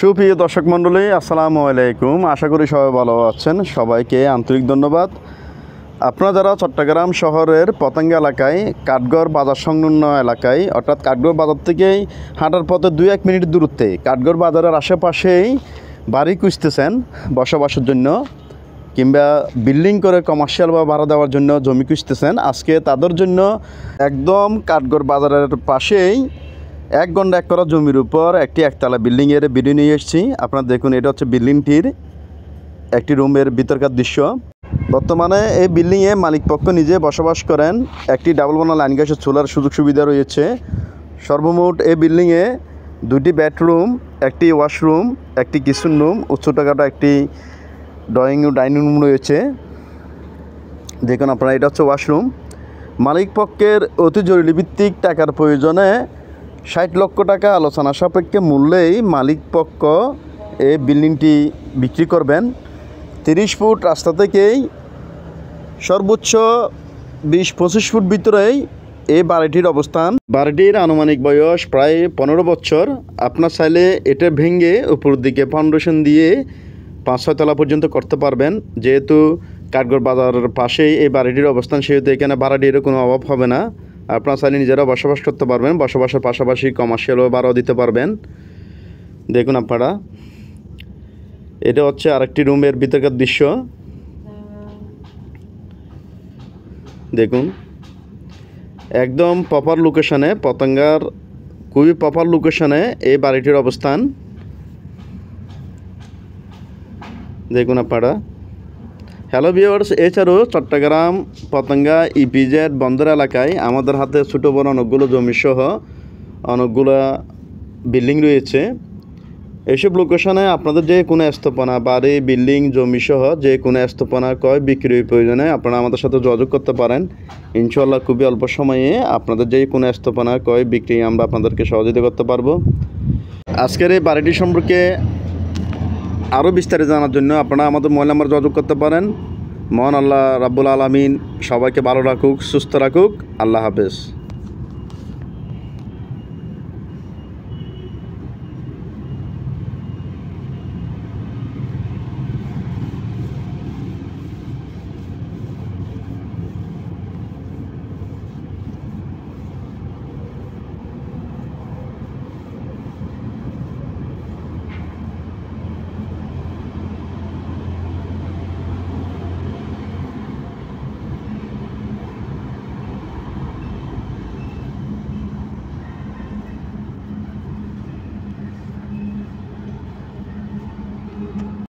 সুপ্রিয় দর্শক মণ্ডলী, আসসালামু আলাইকুম। আশা করি সবাই ভালো আছেন। সবাইকে আন্তরিক ধন্যবাদ। আপনারা যারা চট্টগ্রাম শহরের পতেঙ্গা এলাকায় কাঠগড় বাজার সংলগ্ন এলাকায়, অর্থাৎ কাঠগড় বাজার থেকেই হাঁটার পথে 2-1 মিনিট দূরত্বে কাঠগড় বাজারের আশেপাশেই বাড়ি খুঁজতেছেন বসবাসের জন্য, কিংবা বিল্ডিং করে কমার্শিয়াল বা ভাড়া দেওয়ার জন্য জমি খুঁজতেছেন, আজকে তাদের জন্য একদম কাঠগড় বাজারের পাশেই 1 ঘন্টা একর জমির উপর একটি একতলা বিল্ডিংয়ের ভিডিও নিয়ে এসেছি। আপনারা দেখুন, এটা হচ্ছে বিল্ডিংটির একটি রুমের ভিতরকার দৃশ্য। বর্তমানে এই বিল্ডিংয়ে মালিকপক্ষ নিজে বসবাস করেন। একটি ডাবল বানা লাইন গ্যাসের চুলার সুযোগ সুবিধা রয়েছে। সর্বমোট এই বিল্ডিংয়ে 2টি বেডরুম, একটি ওয়াশরুম, একটি কিচেন রুম, ছোটোখাটো একটি ড্রয়িং ও ডাইনিং রুম রয়েছে। দেখুন আপনারা, এটা হচ্ছে ওয়াশরুম। মালিকপক্ষের অতি জরুরি ভিত্তিক টাকার প্রয়োজনে 60 লক্ষ টাকা আলোচনা সাপেক্ষে মূল্যেই মালিকপক্ষ এই বিল্ডিংটি বিক্রি করবেন। 30 ফুট রাস্তা থেকেই সর্বোচ্চ 20-25 ফুট ভিতরেই এই বাড়িটির অবস্থান। বাড়িটির আনুমানিক বয়স প্রায় 15 বছর। আপনার চাইলে এটা ভেঙে উপর দিকে ফাউন্ডেশন দিয়ে 5-6 তলা পর্যন্ত করতে পারবেন। যেহেতু কাঠগড় বাজারের পাশেই এই বাড়িটির অবস্থান, সেহেতু এখানে ভাড়াটিরও কোনো অভাব হবে না। আপনারা চাইলে নিজেরা বসবাস করতে পারবেন, বসবাসের পাশাপাশি কমার্শিয়ালও ভাড়াও দিতে পারবেন। দেখুন আপনারা, এটা হচ্ছে আরেকটি রুমের ভিতরকার দৃশ্য। দেখুন, একদম প্রপার লোকেশনে, পতেঙ্গার খুবই প্রপার লোকেশনে এই বাড়িটির অবস্থান। দেখুন আপনারা। হ্যালো ভিউয়ার্স, এছাড়াও চট্টগ্রাম পতেঙ্গা ইপিজেড বন্দর এলাকায় আমাদের হাতে ছোটো বড় অনেকগুলো জমিসহ অনেকগুলো বিল্ডিং রয়েছে। এইসব লোকেশনে আপনাদের যে কোনো স্থাপনা, বাড়ি, বিল্ডিং, জমিসহ যে কোনো স্থাপনা ক্রয় বিক্রির প্রয়োজনে আপনারা আমাদের সাথে যোগাযোগ করতে পারেন। ইনশাআল্লাহ খুবই অল্প সময়ে আপনাদের যে কোনো স্থাপনা ক্রয় বিক্রি আমরা আপনাদেরকে সহযোগিতা করতে পারবো। আজকের এই বাড়িটি সম্পর্কে আরও বিস্তারিত জানার জন্য আপনারা আমাদের মোবাইল নাম্বার যোগাযোগ করতে পারেন। মহান আল্লাহ রাব্বুল আলামিন সবাইকে ভালো রাখুক, সুস্থ রাখুক। আল্লাহ হাফেজ।